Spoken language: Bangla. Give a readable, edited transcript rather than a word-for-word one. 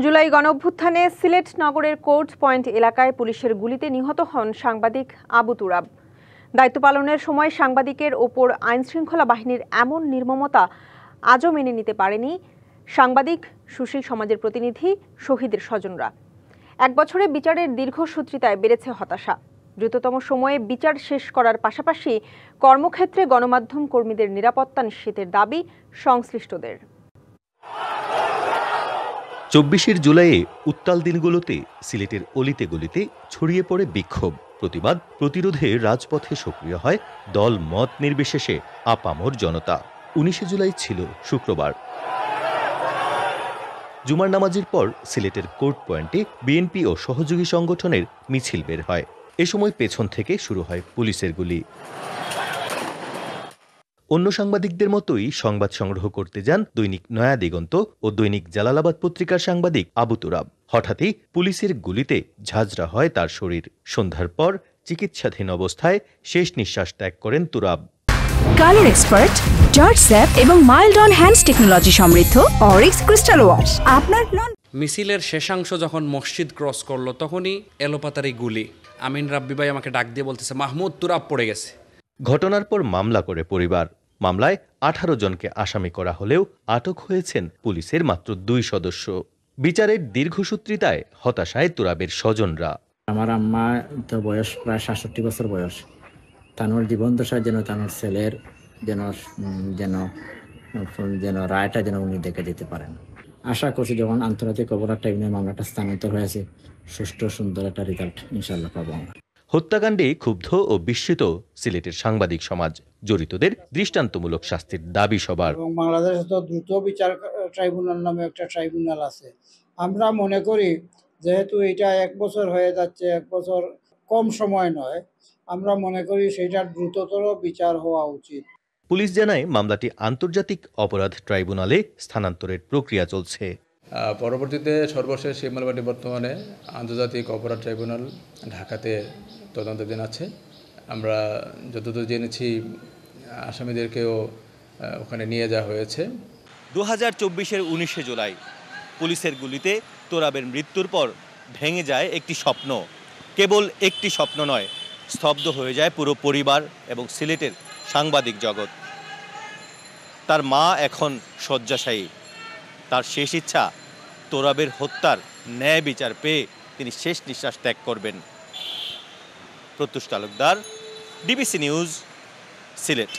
জুলাই গণঅভ্যুত্থানে সিলেট নগরের কোর্ট পয়েন্ট এলাকায় পুলিশের গুলিতে নিহত হন সাংবাদিক আবু তুরাব। দায়িত্ব পালনের সময় সাংবাদিকের ওপর আইনশৃঙ্খলা বাহিনীর এমন নির্মমতা আজও মেনে নিতে পারেনি সাংবাদিক, সুশীল সমাজের প্রতিনিধি, শহীদের স্বজনরা। এক বছরে বিচারের দীর্ঘসূত্রিতায় বেড়েছে হতাশা। দ্রুততম সময়ে বিচার শেষ করার পাশাপাশি কর্মক্ষেত্রে গণমাধ্যম কর্মীদের নিরাপত্তা নিশ্চিতের দাবি সংশ্লিষ্টদের। ২৪ জুলাইয়ে উত্তাল দিনগুলোতে সিলেটের অলিতে গলিতে ছড়িয়ে পড়ে বিক্ষোভ, প্রতিবাদ, প্রতিরোধে রাজপথে সক্রিয় হয় দল মত নির্বিশেষে আপামর জনতা। ১৯ জুলাই ছিল শুক্রবার। জুমার নামাজের পর সিলেটের কোর্ট পয়েন্টে বিএনপি ও সহযোগী সংগঠনের মিছিল বের হয়। এ সময় পেছন থেকে শুরু হয় পুলিশের গুলি। অন্য সাংবাদিকদের মতোই সংবাদ সংগ্রহ করতে যান দৈনিক নয়া দিগন্ত ও দৈনিক জালালাবাদ পত্রিকার সাংবাদিক আবু তুরাব। হঠাৎই পুলিশের গুলিতে ঝাঁঝরা হয় তার শরীর। সন্ধ্যার পর চিকিৎসাধীন অবস্থায় শেষ নিঃশ্বাস ত্যাগ করেন Turab. Colour expert, George sap এবং মাইল্ড অন হ্যান্ডস টেকনোলজি সমৃদ্ধ অরিক্স ক্রিস্টাল ওয়াশ। আপনার মিছিলের শেষাংশ যখন মসজিদ ক্রস করলো তখনই এলোপাতারি গুলি। আমিন রাব্বি ভাই আমাকে ডাক দিয়ে বলতেছে, মাহমুদ তুরাব পড়ে গেছে। ঘটনার পর মামলা করে পরিবার। মামলায় ১৮ জনকে আসামি করা হলেও আটক হয়েছেন পুলিশের মাত্র ২ সদস্য। বিচারের দীর্ঘসূত্রিতায় হতাশায় তুরাবের স্বজনরা। আমার আম্মা তো বয়স প্রায় ৬৭ বছর বয়স। তানোর জীবন দশায় যেন তানোর ছেলের যেন রায়টা যেন উনি দেখে যেতে পারেন। আশা করছি যখন আন্তর্জাতিক অপরাধ ট্রাইব্যুনালে মামলাটা স্থানান্তর হয়েছে, সুষ্ঠু সুন্দর একটা রেজাল্ট ইনশাল্লাহ পাবো আমরা। হত্যাকাণ্ডে ক্ষুব্ধ ও বিস্মিত সিলেটের সাংবাদিক সমাজ। জড়িতদের দৃষ্টান্তমূলক শাস্তির দাবি সবার। এবং বাংলাদেশে তো দ্রুত বিচার ট্রাইব্যুনাল নামে একটা ট্রাইব্যুনাল আছে। আমরা মনে করি যেহেতু এটা ১ বছর হয়ে যাচ্ছে, ১ বছর কম সময় নয়, আমরা মনে করি সেটার দ্রুততর বিচার হওয়া উচিত। পুলিশ জানায় মামলাটি আন্তর্জাতিক অপরাধ ট্রাইব্যুনালে স্থানান্তরের প্রক্রিয়া চলছে। পরবর্তীতে সর্বশেষ এই মামলাটি বর্তমানে আন্তর্জাতিক অপরাধ ট্রাইব্যুনাল ঢাকাতে তদন্তাধীন আছে। আমরা যতদূর জেনেছি আসামিদেরকেও ওখানে নিয়ে যাওয়া হয়েছে। ২০২৪-এর ১৯ জুলাই পুলিশের গুলিতে তোরাবের মৃত্যুর পর ভেঙে যায় একটি স্বপ্ন। কেবল একটি স্বপ্ন নয়, স্তব্ধ হয়ে যায় পুরো পরিবার এবং সিলেটের সাংবাদিক জগৎ। তার মা এখন শয্যাশায়ী। তার শেষ ইচ্ছা তোরাবের হত্যার ন্যায় বিচার পেয়ে তিনি শেষ নিঃশ্বাস ত্যাগ করবেন। প্রত্যুষ তালুকদার, ডিবিসি নিউজ, সিলেট।